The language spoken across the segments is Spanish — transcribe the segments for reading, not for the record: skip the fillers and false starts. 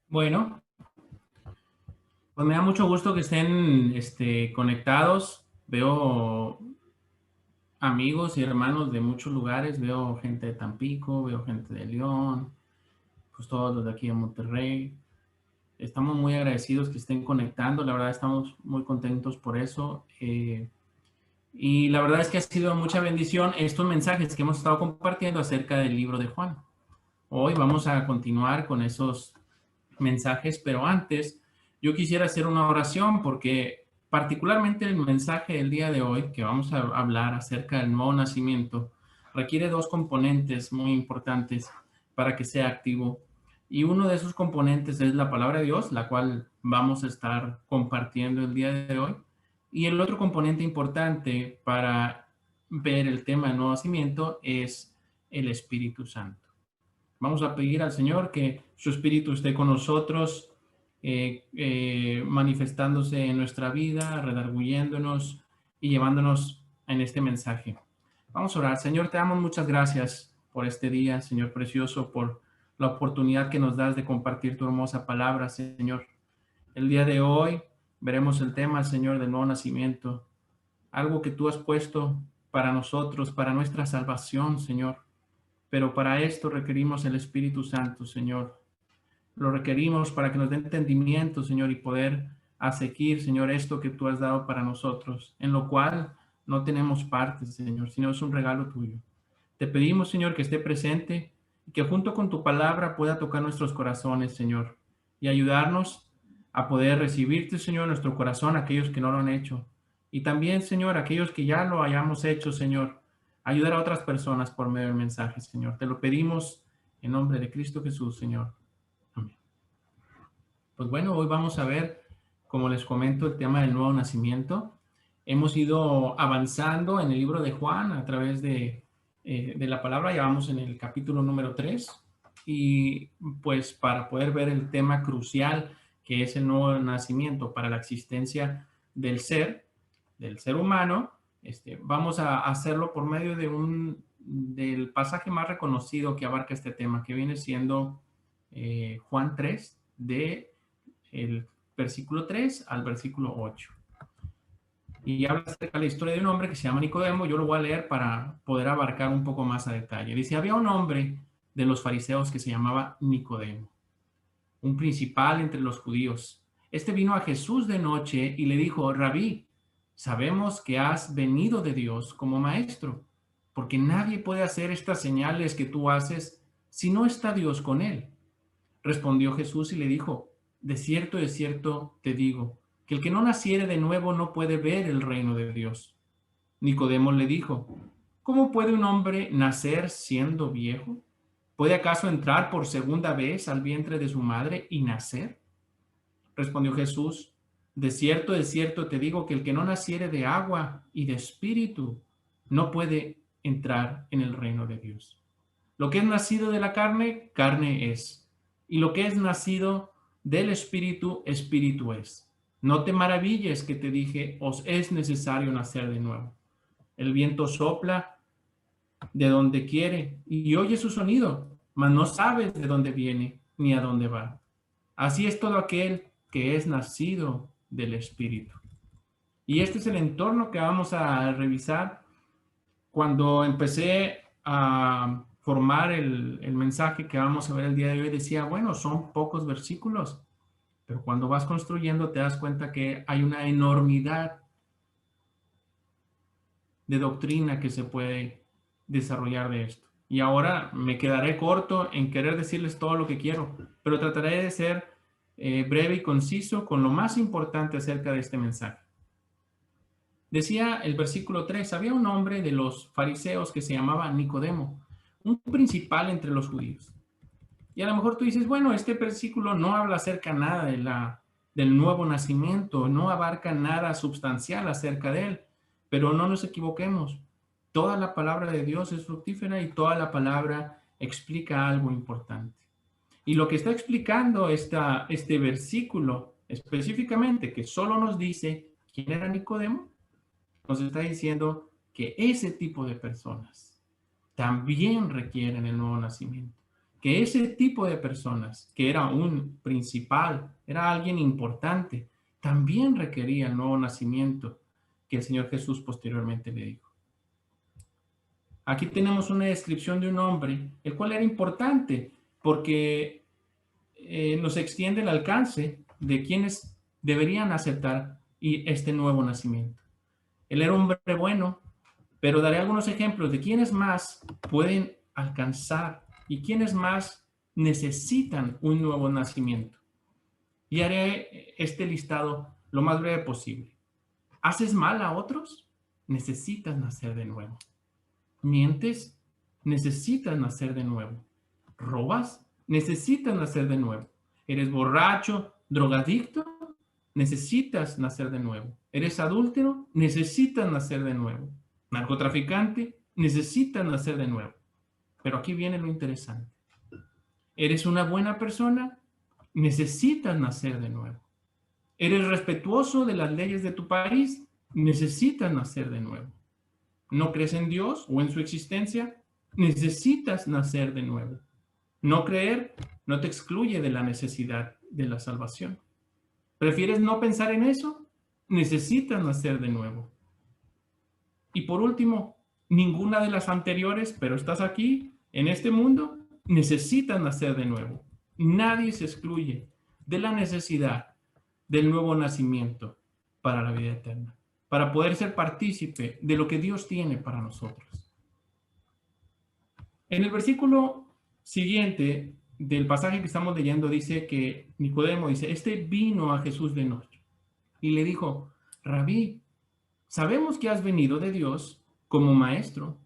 Bueno, pues me da mucho gusto que estén conectados. Veo amigos y hermanos de muchos lugares. Veo gente de Tampico, veo gente de León, pues todos los de aquí de Monterrey. Estamos muy agradecidos que estén conectando. La verdad, estamos muy contentos por eso. Y la verdad es que ha sido mucha bendición estos mensajes que hemos estado compartiendo acerca del libro de Juan. Hoy vamos a continuar con esos mensajes, pero antes yo quisiera hacer una oración porque particularmente el mensaje del día de hoy, que vamos a hablar acerca del nuevo nacimiento, requiere dos componentes muy importantes para que sea activo. Y uno de esos componentes es la palabra de Dios, la cual vamos a estar compartiendo el día de hoy. Y el otro componente importante para ver el tema del nuevo nacimiento es el Espíritu Santo. Vamos a pedir al Señor que su Espíritu esté con nosotros, manifestándose en nuestra vida, redarguyéndonos y llevándonos en este mensaje. Vamos a orar. Señor, te damos muchas gracias por este día, Señor precioso, por la oportunidad que nos das de compartir tu hermosa palabra, Señor. El día de hoy veremos el tema, Señor, del nuevo nacimiento, algo que tú has puesto para nosotros, para nuestra salvación, Señor. Pero para esto requerimos el Espíritu Santo, Señor. Lo requerimos para que nos dé entendimiento, Señor, y poder seguir, Señor, esto que tú has dado para nosotros, en lo cual no tenemos parte, Señor, sino es un regalo tuyo. Te pedimos, Señor, que esté presente y que junto con tu palabra pueda tocar nuestros corazones, Señor, y ayudarnos a poder recibirte, Señor, en nuestro corazón, aquellos que no lo han hecho. Y también, Señor, aquellos que ya lo hayamos hecho, Señor, ayudar a otras personas por medio del mensaje, Señor. Te lo pedimos en nombre de Cristo Jesús, Señor. Amén. Pues bueno, hoy vamos a ver, como les comento, el tema del nuevo nacimiento. Hemos ido avanzando en el libro de Juan a través de la palabra, ya vamos en el capítulo número 3 y pues para poder ver el tema crucial que es el nuevo nacimiento para la existencia del ser humano, vamos a hacerlo por medio del pasaje más reconocido que abarca este tema, que viene siendo Juan 3, de el versículo 3 al versículo 8. Y habla acerca de la historia de un hombre que se llama Nicodemo. Yo lo voy a leer para poder abarcar un poco más a detalle. Dice, había un hombre de los fariseos que se llamaba Nicodemo, un principal entre los judíos. Este vino a Jesús de noche y le dijo, Rabí, sabemos que has venido de Dios como maestro, porque nadie puede hacer estas señales que tú haces si no está Dios con él. Respondió Jesús y le dijo, de cierto te digo, que el que no naciere de nuevo no puede ver el reino de Dios. Nicodemo le dijo, ¿cómo puede un hombre nacer siendo viejo? ¿Puede acaso entrar por segunda vez al vientre de su madre y nacer? Respondió Jesús, de cierto te digo que el que no naciere de agua y de espíritu no puede entrar en el reino de Dios. Lo que es nacido de la carne, carne es. Y lo que es nacido del espíritu, espíritu es. No te maravilles que te dije, os es necesario nacer de nuevo. El viento sopla de donde quiere y oye su sonido, mas no sabes de dónde viene ni a dónde va. Así es todo aquel que es nacido del espíritu. Y este es el entorno que vamos a revisar. Cuando empecé a formar el mensaje que vamos a ver el día de hoy, decía, bueno, son pocos versículos, pero cuando vas construyendo te das cuenta que hay una enormidad de doctrina que se puede desarrollar de esto. Y ahora me quedaré corto en querer decirles todo lo que quiero, pero trataré de ser breve y conciso con lo más importante acerca de este mensaje. Decía el versículo 3, había un hombre de los fariseos que se llamaba Nicodemo, un principal entre los judíos. Y a lo mejor tú dices, bueno, este versículo no habla acerca nada del nuevo nacimiento, no abarca nada sustancial acerca de él, pero no nos equivoquemos. Toda la palabra de Dios es fructífera y toda la palabra explica algo importante. Y lo que está explicando este versículo específicamente, que solo nos dice quién era Nicodemo, nos está diciendo que ese tipo de personas también requieren el nuevo nacimiento. que ese tipo de personas, que era un principal, era alguien importante, también requería el nuevo nacimiento que el Señor Jesús posteriormente le dijo. Aquí tenemos una descripción de un hombre, el cual era importante porque nos extiende el alcance de quienes deberían aceptar este nuevo nacimiento. Él era un hombre bueno, pero daré algunos ejemplos de quienes más pueden alcanzar y quienes más necesitan un nuevo nacimiento. Y haré este listado lo más breve posible. ¿Haces mal a otros? Necesitas nacer de nuevo. ¿Mientes? Necesitas nacer de nuevo. ¿Robas? Necesitas nacer de nuevo. ¿Eres borracho, drogadicto? Necesitas nacer de nuevo. ¿Eres adúltero? Necesitas nacer de nuevo. ¿Narcotraficante? Necesitas nacer de nuevo. Pero aquí viene lo interesante. ¿Eres una buena persona? Necesitas nacer de nuevo. ¿Eres respetuoso de las leyes de tu país? Necesitas nacer de nuevo. ¿No crees en Dios o en su existencia? Necesitas nacer de nuevo. No creer no te excluye de la necesidad de la salvación. ¿Prefieres no pensar en eso? Necesitas nacer de nuevo. Y por último, ninguna de las anteriores, pero estás aquí, en este mundo, necesitas nacer de nuevo. Nadie se excluye de la necesidad del nuevo nacimiento para la vida eterna, para poder ser partícipe de lo que Dios tiene para nosotros. En el versículo siguiente del pasaje que estamos leyendo dice que Nicodemo dice, este vino a Jesús de noche y le dijo, Rabí, sabemos que has venido de Dios como maestro,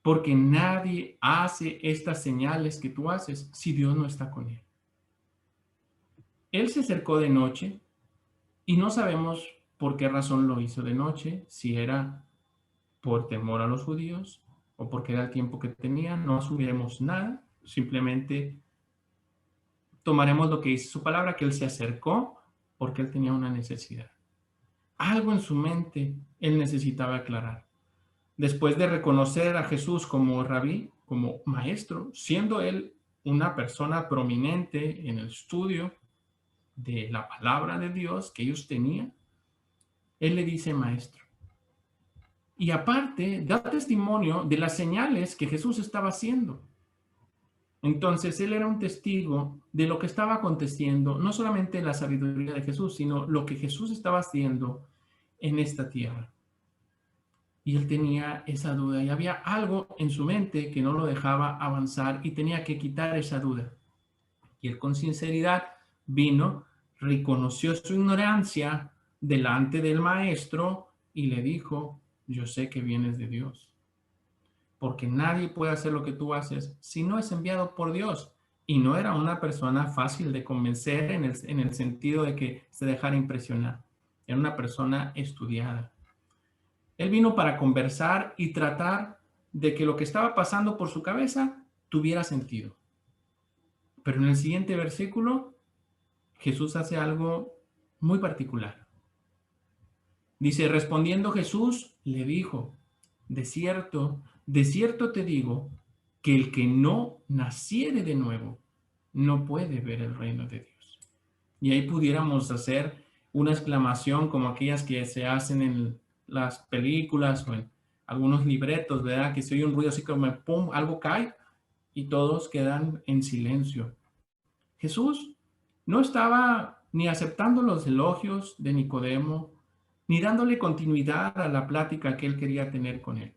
porque nadie hace estas señales que tú haces si Dios no está con él. Él se acercó de noche y no sabemos por qué razón lo hizo de noche, si era por temor a los judíos o porque era el tiempo que tenía, no asumiremos nada, simplemente tomaremos lo que dice su palabra, que él se acercó porque él tenía una necesidad. Algo en su mente él necesitaba aclarar. Después de reconocer a Jesús como rabí, como maestro, siendo él una persona prominente en el estudio de la palabra de Dios que ellos tenían, él le dice maestro. Y aparte, da testimonio de las señales que Jesús estaba haciendo. Entonces, él era un testigo de lo que estaba aconteciendo, no solamente la sabiduría de Jesús, sino lo que Jesús estaba haciendo en esta tierra. Y él tenía esa duda y había algo en su mente que no lo dejaba avanzar y tenía que quitar esa duda. Y él con sinceridad vino, reconoció su ignorancia delante del maestro y le dijo, yo sé que vienes de Dios, porque nadie puede hacer lo que tú haces si no es enviado por Dios. Y no era una persona fácil de convencer en el sentido de que se dejara impresionar. Era una persona estudiada. Él vino para conversar y tratar de que lo que estaba pasando por su cabeza tuviera sentido. Pero en el siguiente versículo, Jesús hace algo muy particular. Dice, respondiendo Jesús, le dijo, de cierto te digo, que el que no naciere de nuevo, no puede ver el reino de Dios. Y ahí pudiéramos hacer una exclamación como aquellas que se hacen en las películas o en algunos libretos, ¿verdad? Que se oye un ruido así como pum, algo cae y todos quedan en silencio. Jesús no estaba ni aceptando los elogios de Nicodemo, ni dándole continuidad a la plática que él quería tener con él.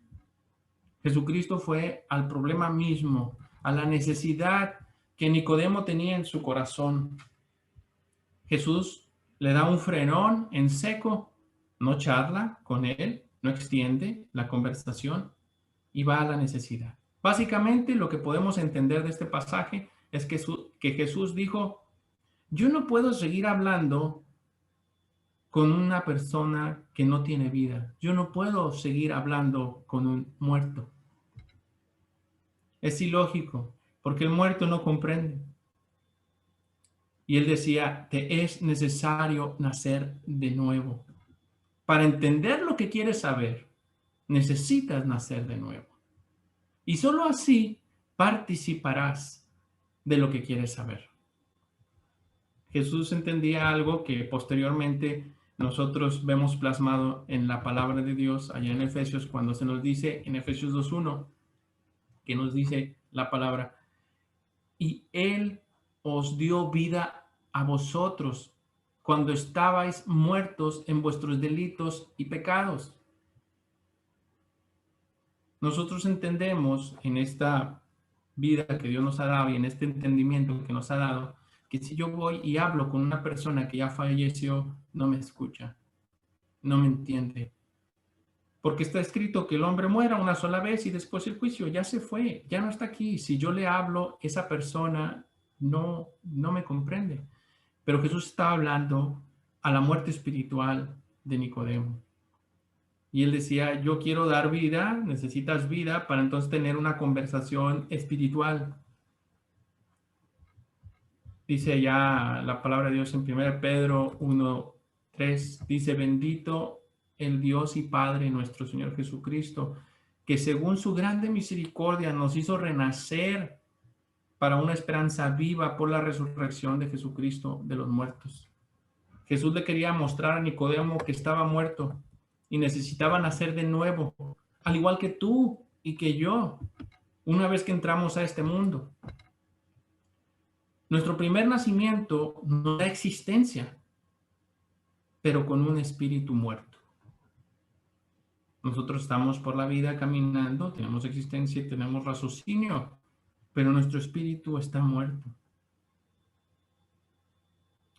Jesucristo fue al problema mismo, a la necesidad que Nicodemo tenía en su corazón. Jesús le da un frenón en seco, no charla con él, no extiende la conversación y va a la necesidad. Básicamente lo que podemos entender de este pasaje es que Jesús dijo, yo no puedo seguir hablando con una persona que no tiene vida. Yo no puedo seguir hablando con un muerto. Es ilógico, porque el muerto no comprende. Y él decía, te es necesario nacer de nuevo. Para entender lo que quieres saber, necesitas nacer de nuevo. Y solo así participarás de lo que quieres saber. Jesús entendía algo que posteriormente nosotros vemos plasmado en la palabra de Dios allá en Efesios, cuando se nos dice en Efesios 2:1, que nos dice la palabra, y Él os dio vida a vosotros cuando estabais muertos en vuestros delitos y pecados. Nosotros entendemos en esta vida que Dios nos ha dado y en este entendimiento que nos ha dado, que si yo voy y hablo con una persona que ya falleció, no me escucha, no me entiende. Porque está escrito que el hombre muera una sola vez y después el juicio ya se fue, ya no está aquí. Si yo le hablo, esa persona no me comprende. Pero Jesús estaba hablando a la muerte espiritual de Nicodemo. Y él decía, yo quiero dar vida, necesitas vida para entonces tener una conversación espiritual. Dice ya la palabra de Dios en 1 Pedro 1:3, dice, bendito el Dios y Padre nuestro Señor Jesucristo, que según su grande misericordia nos hizo renacer para una esperanza viva por la resurrección de Jesucristo de los muertos. Jesús le quería mostrar a Nicodemo que estaba muerto y necesitaba nacer de nuevo, al igual que tú y que yo, una vez que entramos a este mundo. Nuestro primer nacimiento no da existencia, pero con un espíritu muerto. Nosotros estamos por la vida caminando, tenemos existencia y tenemos raciocinio, pero nuestro espíritu está muerto.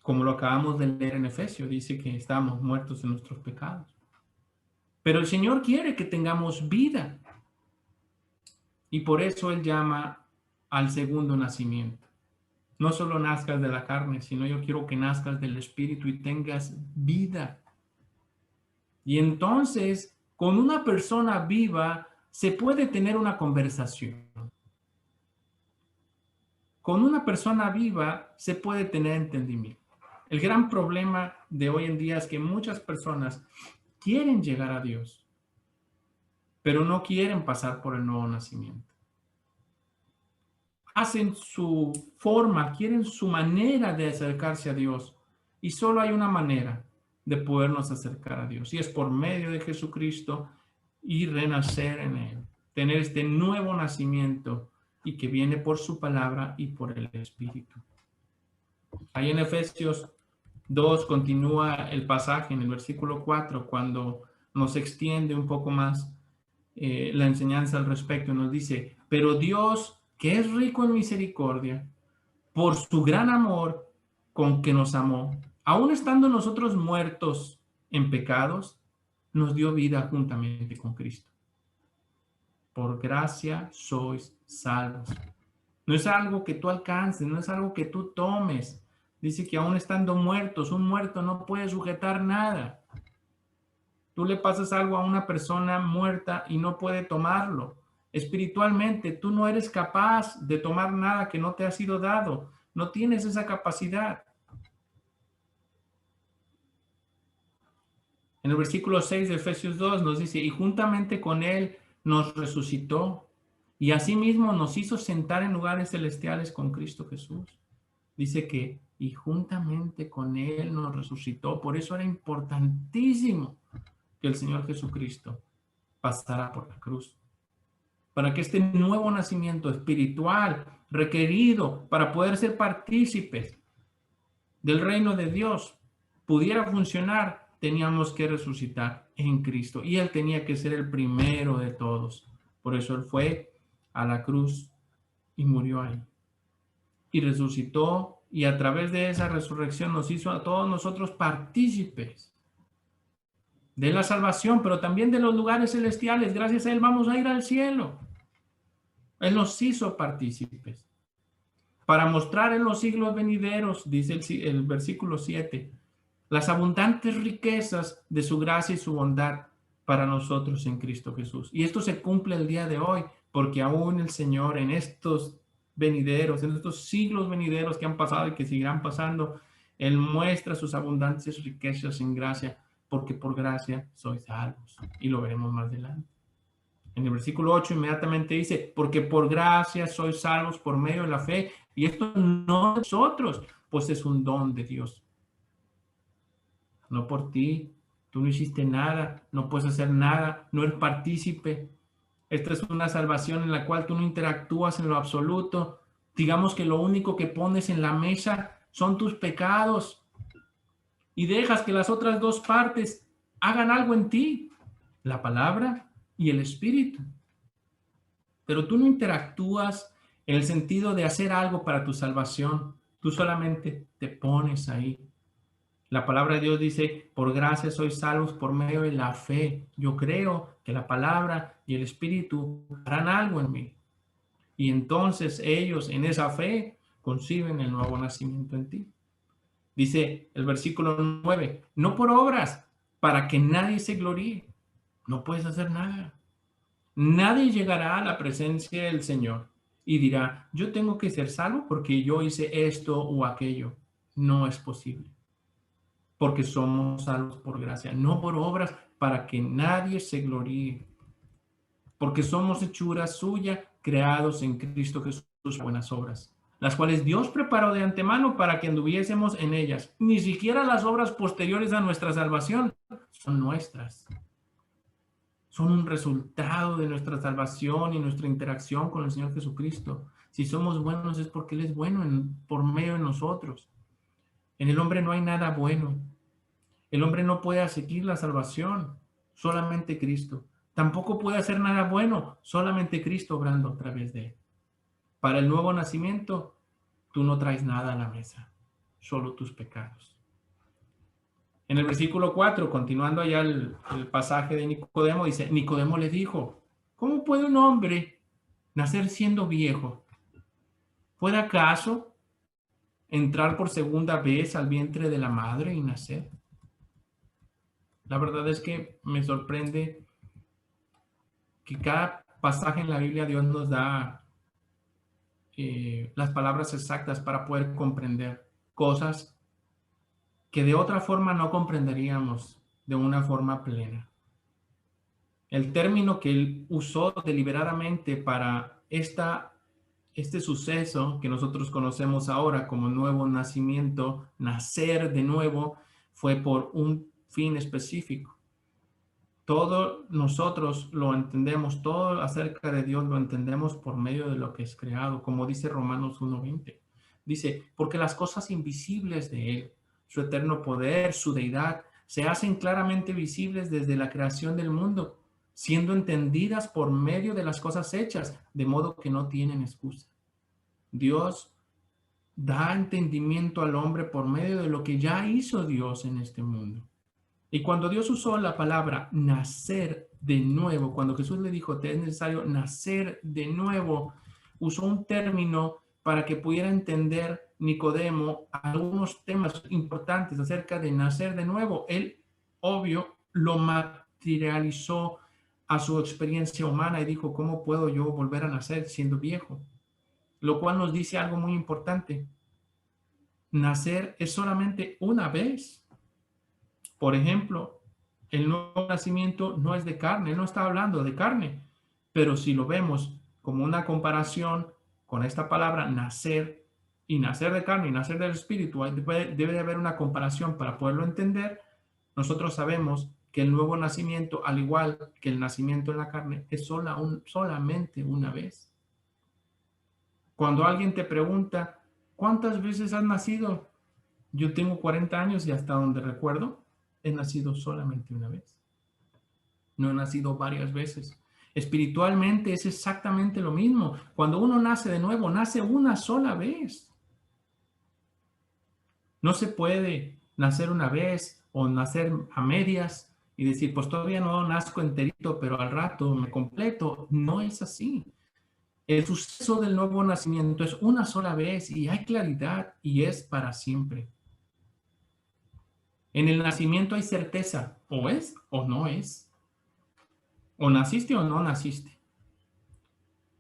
Como lo acabamos de leer en Efesios, dice que estamos muertos en nuestros pecados. Pero el Señor quiere que tengamos vida. Y por eso Él llama al segundo nacimiento. No solo nazcas de la carne, sino yo quiero que nazcas del Espíritu y tengas vida. Y entonces, con una persona viva, se puede tener una conversación. Con una persona viva, se puede tener entendimiento. El gran problema de hoy en día es que muchas personas quieren llegar a Dios, pero no quieren pasar por el nuevo nacimiento. Hacen su forma, quieren su manera de acercarse a Dios. Y solo hay una manera de podernos acercar a Dios. Y es por medio de Jesucristo y renacer en Él. Tener este nuevo nacimiento y que viene por su palabra y por el Espíritu. Ahí en Efesios 2 continúa el pasaje en el versículo 4 cuando nos extiende un poco más la enseñanza al respecto. Nos dice, pero Dios, que es rico en misericordia, por su gran amor con que nos amó, aun estando nosotros muertos en pecados, nos dio vida juntamente con Cristo. Por gracia sois salvos. No es algo que tú alcances, no es algo que tú tomes. Dice que aun estando muertos, un muerto no puede sujetar nada. Tú le pasas algo a una persona muerta y no puede tomarlo. Espiritualmente, tú no eres capaz de tomar nada que no te ha sido dado. No tienes esa capacidad. En el versículo 6 de Efesios 2 nos dice, y juntamente con Él nos resucitó y asimismo nos hizo sentar en lugares celestiales con Cristo Jesús. Dice que, y juntamente con Él nos resucitó. Por eso era importantísimo que el Señor Jesucristo pasara por la cruz. Para que este nuevo nacimiento espiritual requerido para poder ser partícipes del reino de Dios pudiera funcionar, teníamos que resucitar en Cristo. Y Él tenía que ser el primero de todos. Por eso Él fue a la cruz y murió ahí. Y resucitó y a través de esa resurrección nos hizo a todos nosotros partícipes de la salvación, pero también de los lugares celestiales. Gracias a Él vamos a ir al cielo. Él nos hizo partícipes para mostrar en los siglos venideros, dice el versículo 7, las abundantes riquezas de su gracia y su bondad para nosotros en Cristo Jesús. Y esto se cumple el día de hoy, porque aún el Señor en estos venideros, en estos siglos venideros que han pasado y que seguirán pasando, Él muestra sus abundantes riquezas en gracia, porque por gracia sois salvos. Y lo veremos más adelante. En el versículo 8 inmediatamente dice, porque por gracia sois salvos por medio de la fe, y esto no de nosotros, pues es un don de Dios. No por ti, tú no hiciste nada, no puedes hacer nada, no eres partícipe. Esta es una salvación en la cual tú no interactúas en lo absoluto. Digamos que lo único que pones en la mesa son tus pecados y dejas que las otras dos partes hagan algo en ti, la palabra y el espíritu. Pero tú no interactúas en el sentido de hacer algo para tu salvación. Tú solamente te pones ahí. La palabra de Dios dice, por gracia sois salvos por medio de la fe. Yo creo que la palabra y el espíritu harán algo en mí. Y entonces ellos en esa fe conciben el nuevo nacimiento en ti. Dice el versículo 9, no por obras, para que nadie se gloríe. No puedes hacer nada. Nadie llegará a la presencia del Señor y dirá, yo tengo que ser salvo porque yo hice esto o aquello. No es posible. Porque somos salvos por gracia, no por obras, para que nadie se gloríe. Porque somos hechura suya, creados en Cristo Jesús para buenas obras, las cuales Dios preparó de antemano para que anduviésemos en ellas. Ni siquiera las obras posteriores a nuestra salvación son nuestras. Son un resultado de nuestra salvación y nuestra interacción con el Señor Jesucristo. Si somos buenos es porque Él es bueno por medio de nosotros. En el hombre no hay nada bueno. El hombre no puede seguir la salvación, solamente Cristo. Tampoco puede hacer nada bueno, solamente Cristo obrando a través de él. Para el nuevo nacimiento, tú no traes nada a la mesa, solo tus pecados. En el versículo 4, continuando allá el pasaje de Nicodemo, dice, Nicodemo le dijo, ¿cómo puede un hombre nacer siendo viejo? ¿Puede acaso entrar por segunda vez al vientre de la madre y nacer? La verdad es que me sorprende que cada pasaje en la Biblia Dios nos da las palabras exactas para poder comprender cosas que de otra forma no comprenderíamos de una forma plena. El término que él usó deliberadamente para este suceso que nosotros conocemos ahora como nuevo nacimiento, nacer de nuevo, fue por un fin específico. Todo nosotros lo entendemos, todo acerca de Dios lo entendemos por medio de lo que es creado, como dice Romanos 1:20. Dice, porque las cosas invisibles de Él, su eterno poder, su deidad, se hacen claramente visibles desde la creación del mundo, siendo entendidas por medio de las cosas hechas, de modo que no tienen excusa. Dios da entendimiento al hombre por medio de lo que ya hizo Dios en este mundo. Y cuando Dios usó la palabra nacer de nuevo, cuando Jesús le dijo, te es necesario nacer de nuevo, usó un término para que pudiera entender Nicodemo algunos temas importantes acerca de nacer de nuevo. Él, obvio, lo materializó a su experiencia humana y dijo, ¿cómo puedo yo volver a nacer siendo viejo? Lo cual nos dice algo muy importante. Nacer es solamente una vez. Por ejemplo, el nuevo nacimiento no es de carne, no está hablando de carne, pero si lo vemos como una comparación con esta palabra nacer y nacer de carne y nacer del espíritu, debe de haber una comparación para poderlo entender. Nosotros sabemos que el nuevo nacimiento, al igual que el nacimiento en la carne, es solamente una vez. Cuando alguien te pregunta, ¿cuántas veces has nacido? Yo tengo 40 años y hasta donde recuerdo, he nacido solamente una vez. No he nacido varias veces. Espiritualmente es exactamente lo mismo. Cuando uno nace de nuevo, nace una sola vez. No se puede nacer una vez o nacer a medias y decir, pues todavía no nazco enterito, pero al rato me completo. No es así. El suceso del nuevo nacimiento es una sola vez y hay claridad y es para siempre. En el nacimiento hay certeza, o es o no es. O naciste o no naciste.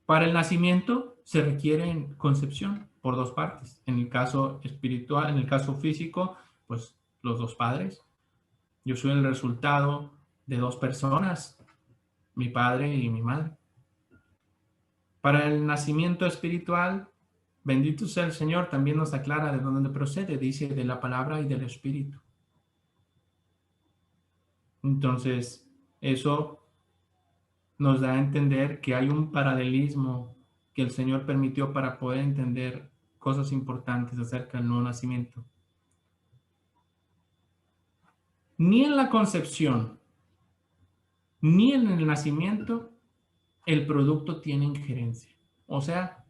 Para el nacimiento se requiere concepción por dos partes. En el caso espiritual, en el caso físico, pues los dos padres. Yo soy el resultado de dos personas. mi padre y mi madre. Para el nacimiento espiritual, bendito sea el Señor, también nos aclara de dónde procede, dice de la palabra y del Espíritu. Entonces, eso nos da a entender que hay un paralelismo que el Señor permitió para poder entender cosas importantes acerca del nuevo nacimiento. Ni en la concepción, ni en el nacimiento, el producto tiene injerencia. O sea,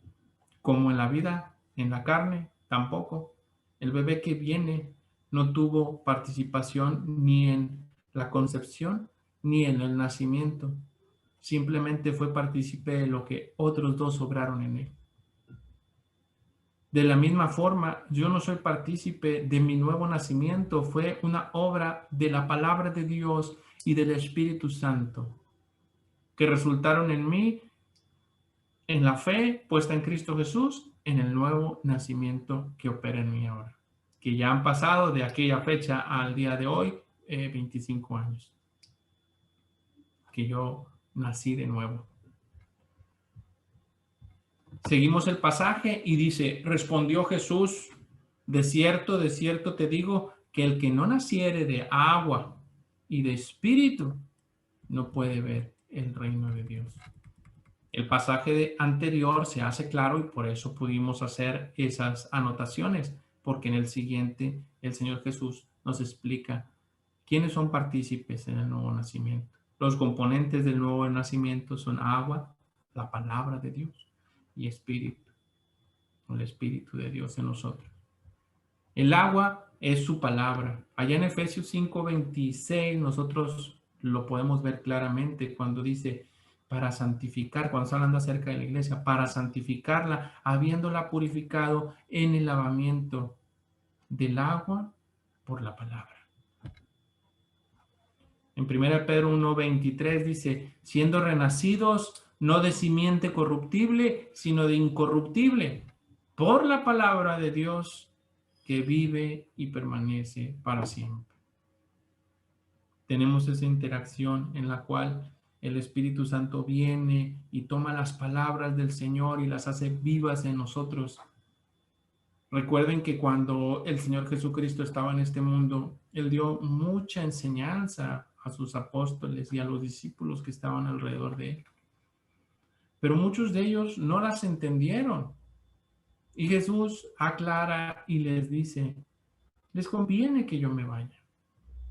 como en la vida, en la carne, tampoco. El bebé que viene no tuvo participación ni en la concepción ni en el nacimiento. Simplemente fue partícipe de lo que otros dos obraron en él. De la misma forma, yo no soy partícipe de mi nuevo nacimiento, fue una obra de la palabra de Dios y del Espíritu Santo, que resultaron en mí, en la fe puesta en Cristo Jesús, en el nuevo nacimiento que opera en mí ahora, que ya han pasado de aquella fecha al día de hoy, 25 años, que yo nací de nuevo. Seguimos el pasaje y dice, respondió Jesús, de cierto te digo, que el que no naciere de agua y de espíritu no puede ver el reino de Dios. El pasaje anterior se hace claro y por eso pudimos hacer esas anotaciones, porque en el siguiente el Señor Jesús nos explica quiénes son partícipes en el nuevo nacimiento. Los componentes del nuevo nacimiento son agua, la palabra de Dios, y espíritu, el Espíritu de Dios en nosotros. El agua es su palabra. Allá en Efesios 5:26 nosotros lo podemos ver claramente cuando dice para santificar, cuando está hablando acerca de la iglesia, para santificarla, habiéndola purificado en el lavamiento del agua por la palabra. En 1 Pedro 1:23 dice, siendo renacidos no de simiente corruptible, sino de incorruptible, por la palabra de Dios que vive y permanece para siempre. Tenemos esa interacción en la cual el Espíritu Santo viene y toma las palabras del Señor y las hace vivas en nosotros. Recuerden que cuando el Señor Jesucristo estaba en este mundo, Él dio mucha enseñanza a sus apóstoles y a los discípulos que estaban alrededor de Él. Pero muchos de ellos no las entendieron. Y Jesús aclara y les dice, les conviene que yo me vaya,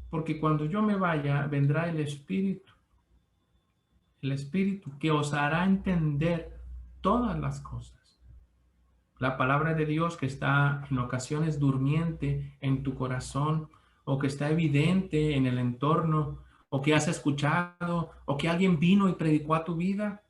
porque cuando yo me vaya vendrá el Espíritu que os hará entender todas las cosas. La palabra de Dios que está en ocasiones durmiente en tu corazón o que está evidente en el entorno o que has escuchado o que alguien vino y predicó a tu vida.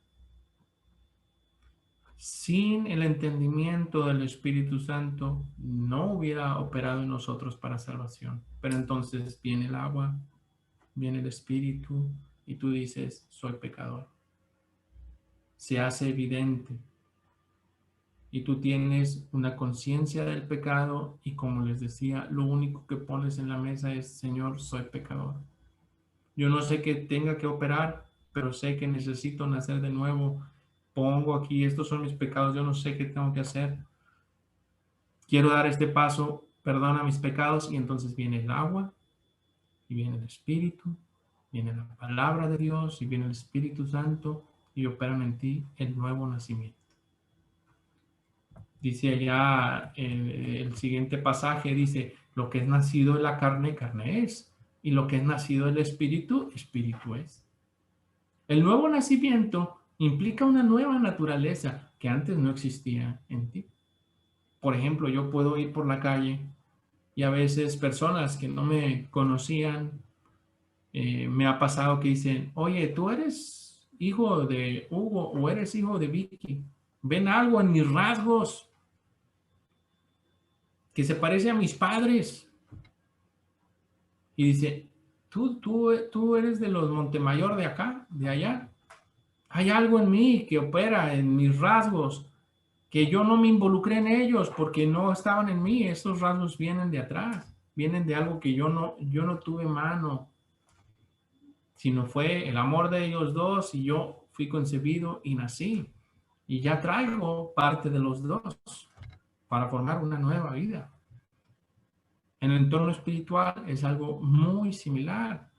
Sin el entendimiento del Espíritu Santo no hubiera operado en nosotros para salvación. Pero entonces viene el agua, viene el Espíritu y tú dices, soy pecador. Se hace evidente. Y tú tienes una conciencia del pecado y como les decía, lo único que pones en la mesa es, Señor, soy pecador. Yo no sé qué tenga que operar, pero sé que necesito nacer de nuevo. Pongo aquí, estos son mis pecados, yo no sé qué tengo que hacer. Quiero dar este paso, perdona mis pecados, y entonces viene el agua, y viene el Espíritu, viene la palabra de Dios, y viene el Espíritu Santo, y operan en ti el nuevo nacimiento. Dice allá el siguiente pasaje, dice, lo que es nacido de la carne, carne es, y lo que es nacido del Espíritu, Espíritu es. El nuevo nacimiento implica una nueva naturaleza que antes no existía en ti. Por ejemplo, yo puedo ir por la calle y a veces personas que no me conocían, me ha pasado que dicen, oye, tú eres hijo de Hugo o eres hijo de Vicky. Ven algo en mis rasgos que se parece a mis padres. Y dice, tú eres de los Montemayor de acá, de allá. Hay algo en mí que opera en mis rasgos, que yo no me involucré en ellos porque no estaban en mí. Estos rasgos vienen de atrás, vienen de algo que yo no tuve mano. sino fue el amor de ellos dos y yo fui concebido y nací. Y ya traigo parte de los dos para formar una nueva vida. En el entorno espiritual es algo muy similar.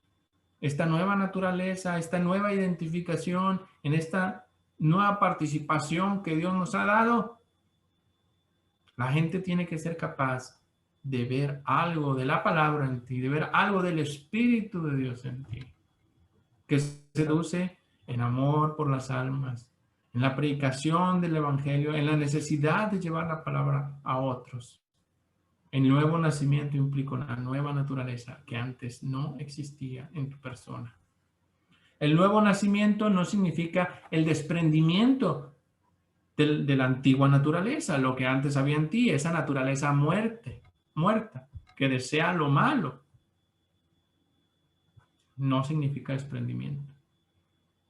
Esta nueva naturaleza, esta nueva identificación, en esta nueva participación que Dios nos ha dado, la gente tiene que ser capaz de ver algo de la palabra en ti, de ver algo del Espíritu de Dios en ti, que se traduce en amor por las almas, en la predicación del Evangelio, en la necesidad de llevar la palabra a otros. El nuevo nacimiento implica una nueva naturaleza que antes no existía en tu persona. El nuevo nacimiento no significa el desprendimiento de la antigua naturaleza, lo que antes había en ti, esa naturaleza muerta, que desea lo malo. No significa desprendimiento.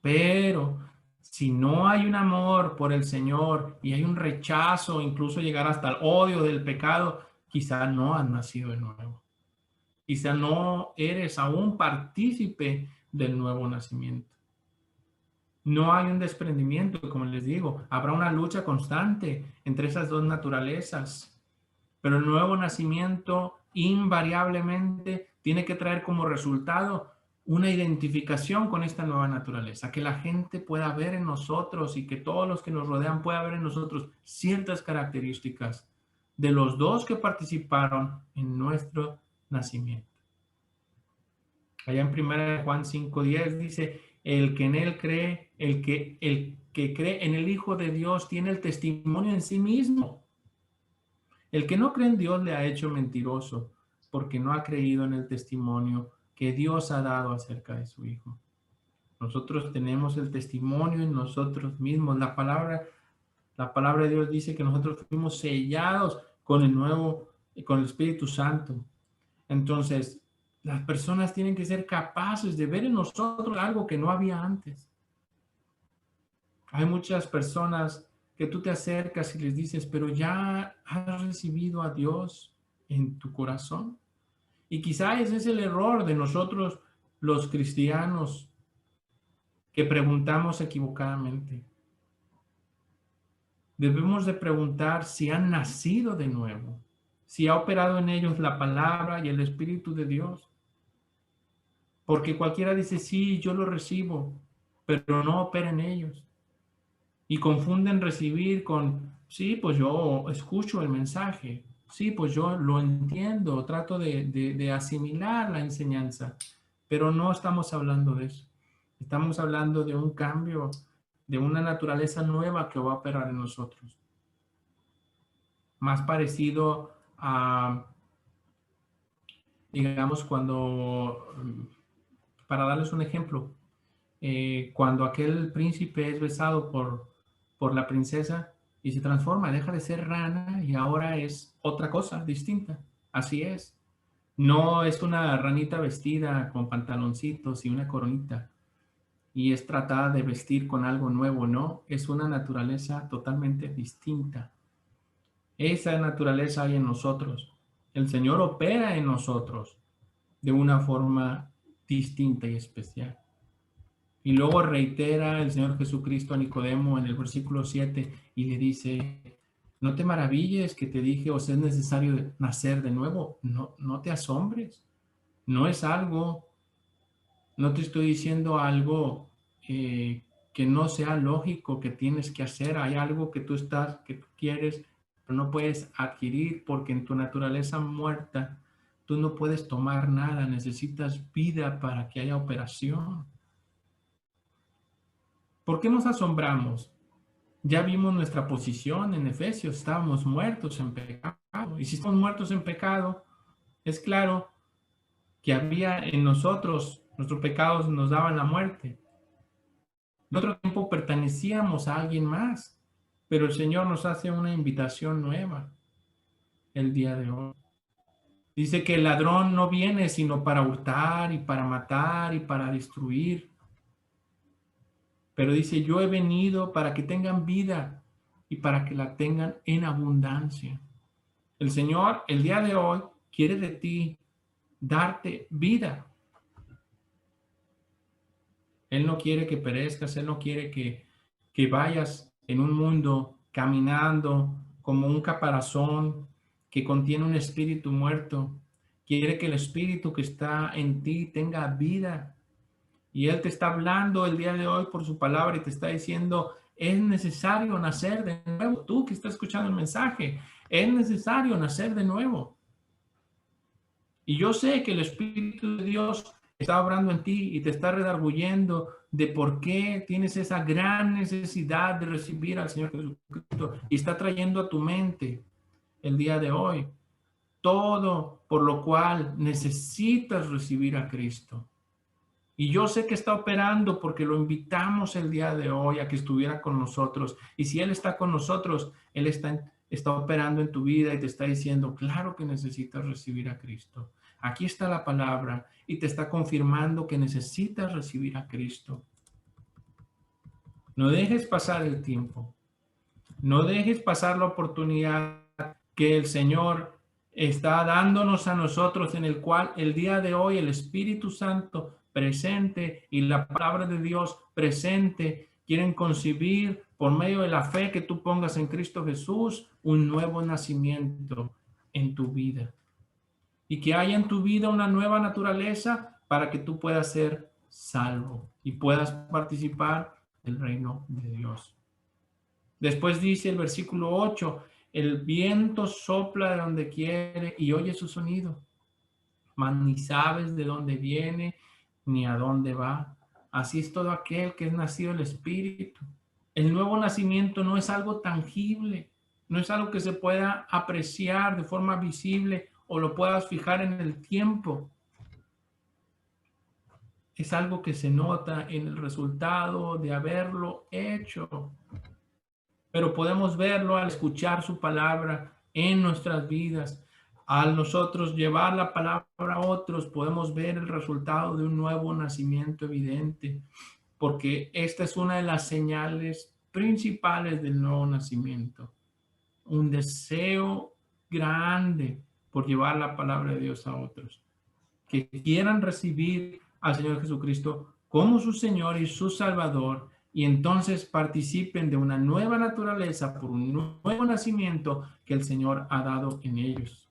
Pero si no hay un amor por el Señor y hay un rechazo, incluso llegar hasta el odio del pecado, quizá no has nacido de nuevo. Quizá no eres aún partícipe del nuevo nacimiento. No hay un desprendimiento, como les digo, habrá una lucha constante entre esas dos naturalezas, pero el nuevo nacimiento invariablemente tiene que traer como resultado una identificación con esta nueva naturaleza, que la gente pueda ver en nosotros y que todos los que nos rodean puedan ver en nosotros ciertas características de los dos que participaron en nuestro nacimiento. Allá en 1 Juan 5:10 dice, el que en él cree, el que cree en el Hijo de Dios tiene el testimonio en sí mismo. El que no cree en Dios le ha hecho mentiroso, porque no ha creído en el testimonio que Dios ha dado acerca de su Hijo. Nosotros tenemos el testimonio en nosotros mismos. La palabra de Dios dice que nosotros fuimos sellados con el Espíritu Santo. Entonces, las personas tienen que ser capaces de ver en nosotros algo que no había antes. Hay muchas personas que tú te acercas y les dices, pero ya has recibido a Dios en tu corazón. Y quizá ese es el error de nosotros, los cristianos, que preguntamos equivocadamente. Debemos de preguntar si han nacido de nuevo, si ha operado en ellos la palabra y el Espíritu de Dios. Porque cualquiera dice, sí, yo lo recibo, pero no opera en ellos. Y confunden recibir con, sí, pues yo escucho el mensaje, sí, pues yo lo entiendo, trato de asimilar la enseñanza, pero no estamos hablando de eso. Estamos hablando de un cambio, de una naturaleza nueva que va a operar en nosotros. Más parecido a, digamos, para darles un ejemplo, cuando aquel príncipe es besado por la princesa y se transforma, deja de ser rana y ahora es otra cosa distinta. Así es. No es una ranita vestida con pantaloncitos y una coronita y es tratada de vestir con algo nuevo, no, es una naturaleza totalmente distinta. Esa naturaleza hay en nosotros. El Señor opera en nosotros de una forma distinta y especial. Y luego reitera el Señor Jesucristo a Nicodemo en el versículo 7 y le dice, no te maravilles que te dije, os es necesario nacer de nuevo. No te asombres. No es algo, no te estoy diciendo algo que no sea lógico que tienes que hacer. Hay algo que tú quieres, pero no puedes adquirir porque en tu naturaleza muerta tú no puedes tomar nada. Necesitas vida para que haya operación. ¿Por qué nos asombramos? Ya vimos nuestra posición en Efesios, estábamos muertos en pecado. Y si estamos muertos en pecado, es claro que había en nosotros, nuestros pecados nos daban la muerte. En otro tiempo pertenecíamos a alguien más, pero el Señor nos hace una invitación nueva el día de hoy. Dice que el ladrón no viene sino para hurtar y para matar y para destruir. Pero dice, yo he venido para que tengan vida y para que la tengan en abundancia. El Señor, el día de hoy, quiere de ti darte vida. Él no quiere que perezcas, Él no quiere que vayas en un mundo caminando como un caparazón que contiene un espíritu muerto. Quiere que el espíritu que está en ti tenga vida. Y Él te está hablando el día de hoy por su palabra y te está diciendo, es necesario nacer de nuevo. Tú que estás escuchando el mensaje, es necesario nacer de nuevo. Y yo sé que el Espíritu de Dios está obrando en ti y te está redarguyendo de por qué tienes esa gran necesidad de recibir al Señor Jesucristo y está trayendo a tu mente el día de hoy todo por lo cual necesitas recibir a Cristo. Y yo sé que está operando porque lo invitamos el día de hoy a que estuviera con nosotros. Y si Él está con nosotros, Él está operando en tu vida y te está diciendo, claro que necesitas recibir a Cristo. Aquí está la palabra y te está confirmando que necesitas recibir a Cristo. No dejes pasar el tiempo. No dejes pasar la oportunidad que el Señor está dándonos a nosotros, en el cual el día de hoy el Espíritu Santo presente y la palabra de Dios presente quieren concebir por medio de la fe que tú pongas en Cristo Jesús un nuevo nacimiento en tu vida y que haya en tu vida una nueva naturaleza para que tú puedas ser salvo y puedas participar del reino de Dios. Después dice el versículo 8, el viento sopla de donde quiere y oye su sonido, mas ni sabes de dónde viene ni a dónde va. Así es todo aquel que es nacido del Espíritu. El nuevo nacimiento no es algo tangible, no es algo que se pueda apreciar de forma visible o lo puedas fijar en el tiempo. Es algo que se nota en el resultado de haberlo hecho. Pero podemos verlo al escuchar su palabra en nuestras vidas. Al nosotros llevar la palabra a otros, podemos ver el resultado de un nuevo nacimiento evidente, porque esta es una de las señales principales del nuevo nacimiento. Un deseo grande por llevar la palabra de Dios a otros, que quieran recibir al Señor Jesucristo como su Señor y su Salvador, y entonces participen de una nueva naturaleza por un nuevo nacimiento que el Señor ha dado en ellos.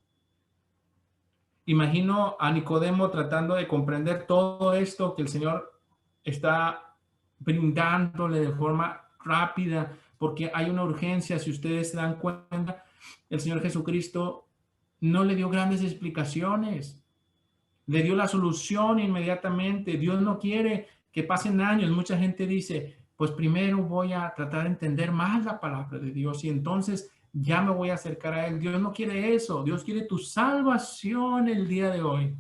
Imagino a Nicodemo tratando de comprender todo esto que el Señor está brindándole de forma rápida, porque hay una urgencia. Si ustedes se dan cuenta, el Señor Jesucristo no le dio grandes explicaciones, le dio la solución inmediatamente. Dios no quiere que pasen años. Mucha gente dice, pues primero voy a tratar de entender más la palabra de Dios y entonces ya me voy a acercar a Él. Dios no quiere eso. Dios quiere tu salvación el día de hoy.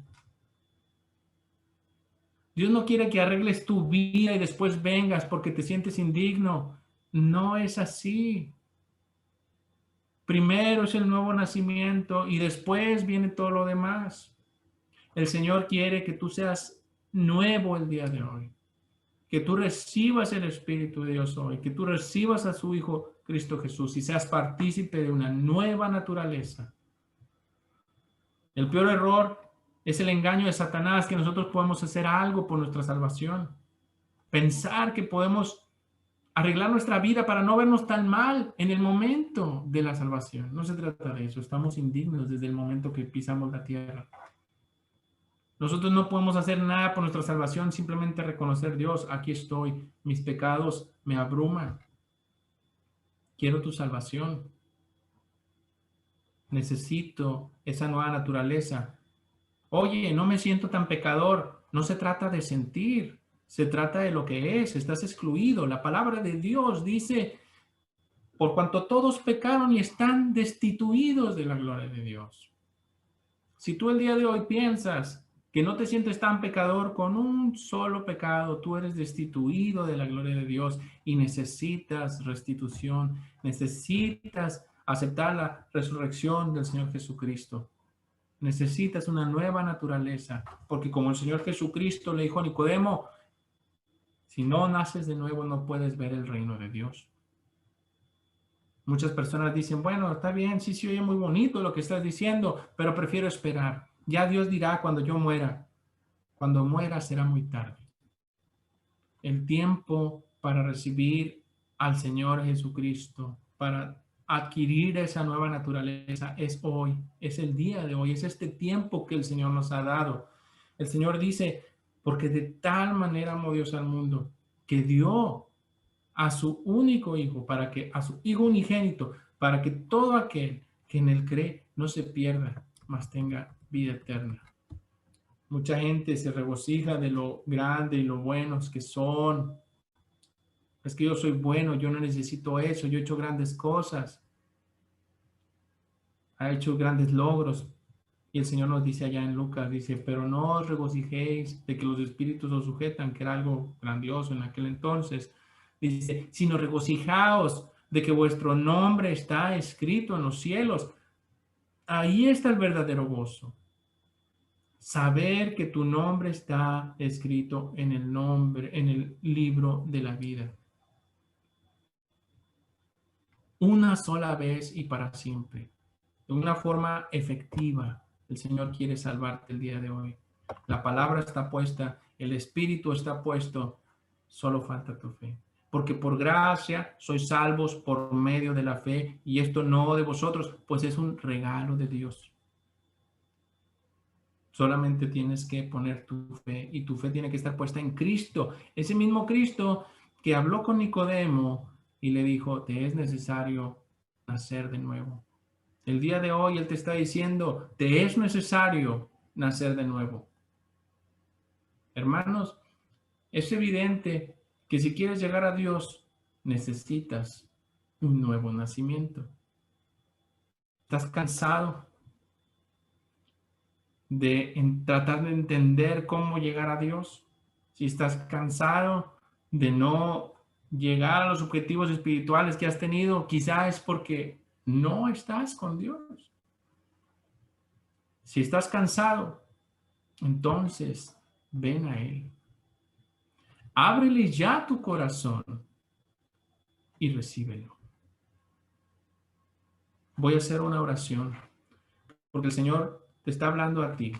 Dios no quiere que arregles tu vida y después vengas porque te sientes indigno. No es así. Primero es el nuevo nacimiento y después viene todo lo demás. El Señor quiere que tú seas nuevo el día de hoy, que tú recibas el Espíritu de Dios hoy, que tú recibas a su Hijo Cristo Jesús y seas partícipe de una nueva naturaleza. El peor error es el engaño de Satanás, que nosotros podemos hacer algo por nuestra salvación. Pensar que podemos arreglar nuestra vida para no vernos tan mal en el momento de la salvación. No se trata de eso. Estamos indignos desde el momento que pisamos la tierra. Nosotros no podemos hacer nada por nuestra salvación, simplemente reconocer, Dios, aquí estoy, mis pecados me abruman. Quiero tu salvación. Necesito esa nueva naturaleza. Oye, no me siento tan pecador. No se trata de sentir, se trata de lo que es. Estás excluido. La palabra de Dios dice, por cuanto todos pecaron y están destituidos de la gloria de Dios. Si tú el día de hoy piensas que no te sientes tan pecador, con un solo pecado tú eres destituido de la gloria de Dios y necesitas restitución, necesitas aceptar la resurrección del Señor Jesucristo. Necesitas una nueva naturaleza, porque como el Señor Jesucristo le dijo a Nicodemo, si no naces de nuevo no puedes ver el reino de Dios. Muchas personas dicen, bueno, está bien, sí se oye muy bonito lo que estás diciendo, pero prefiero esperar. Ya Dios dirá cuando yo muera. Cuando muera será muy tarde. El tiempo para recibir al Señor Jesucristo, para adquirir esa nueva naturaleza, es hoy, es el día de hoy, es este tiempo que el Señor nos ha dado. El Señor dice, porque de tal manera amó Dios al mundo, que dio a su único Hijo, a su Hijo unigénito, para que todo aquel que en él cree no se pierda, mas tenga vida eterna. Mucha gente se regocija de lo grande y lo buenos que son. Es que yo soy bueno, yo no necesito eso, yo he hecho grandes cosas, he hecho grandes logros. Y el Señor nos dice allá en Lucas, dice, pero no os regocijéis de que los espíritus os sujetan, que era algo grandioso en aquel entonces. Dice, sino regocijaos de que vuestro nombre está escrito en los cielos. Ahí está el verdadero gozo. Saber que tu nombre está escrito en el libro de la vida. Una sola vez y para siempre. De una forma efectiva. El Señor quiere salvarte el día de hoy. La palabra está puesta, el Espíritu está puesto, solo falta tu fe. Porque por gracia sois salvos por medio de la fe, y esto no de vosotros, pues es un regalo de Dios. Solamente tienes que poner tu fe, y tu fe tiene que estar puesta en Cristo. Ese mismo Cristo que habló con Nicodemo y le dijo, te es necesario nacer de nuevo. El día de hoy Él te está diciendo, te es necesario nacer de nuevo. Hermanos, es evidente que si quieres llegar a Dios, necesitas un nuevo nacimiento. ¿Estás cansado de tratar de entender cómo llegar a Dios? Si estás cansado de no llegar a los objetivos espirituales que has tenido, quizá es porque no estás con Dios. Si estás cansado, entonces ven a Él. Ábrele ya tu corazón y recíbelo. Voy a hacer una oración, porque el Señor te está hablando a ti,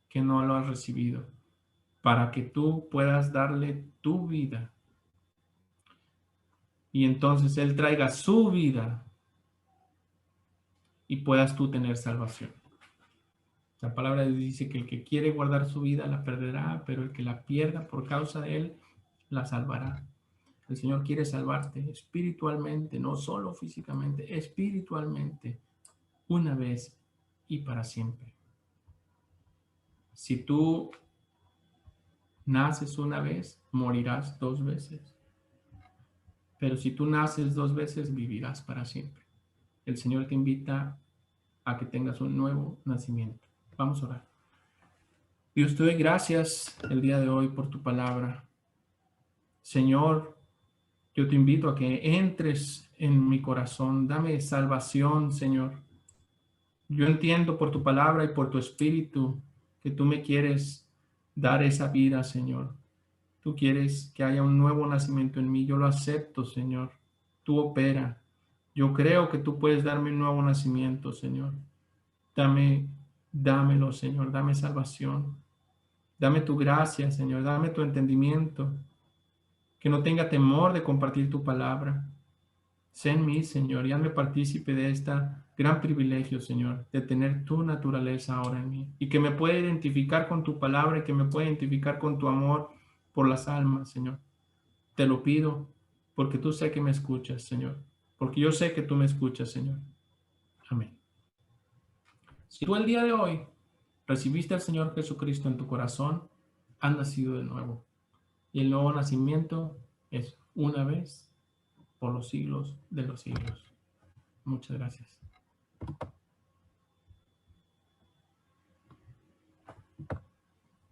que no lo has recibido, para que tú puedas darle tu vida. Y entonces Él traiga su vida y puedas tú tener salvación. La palabra dice que el que quiere guardar su vida la perderá, pero el que la pierda por causa de Él la salvará. El Señor quiere salvarte espiritualmente, no solo físicamente, espiritualmente, una vez y para siempre. Si tú naces una vez, morirás 2 veces. Pero si tú naces 2 veces, vivirás para siempre. El Señor te invita a que tengas un nuevo nacimiento. Vamos a orar. Dios, te doy gracias el día de hoy por tu palabra. Señor, yo te invito a que entres en mi corazón. Dame salvación, Señor. Yo entiendo por tu palabra y por tu espíritu que tú me quieres dar esa vida, Señor. Tú quieres que haya un nuevo nacimiento en mí. Yo lo acepto, Señor. Tú opera. Yo creo que tú puedes darme un nuevo nacimiento, Señor. Dámelo, Señor. Dame salvación. Dame tu gracia, Señor. Dame tu entendimiento. Que no tenga temor de compartir tu palabra. Sé en mí, Señor, y hazme partícipe de este gran privilegio, Señor, de tener tu naturaleza ahora en mí y que me pueda identificar con tu palabra y que me pueda identificar con tu amor por las almas, Señor. Te lo pido porque tú sé que me escuchas, Señor, porque yo sé que tú me escuchas, Señor. Amén. Si tú el día de hoy recibiste al Señor Jesucristo en tu corazón, has nacido de nuevo. Y el nuevo nacimiento es una vez por los siglos de los siglos. Muchas gracias.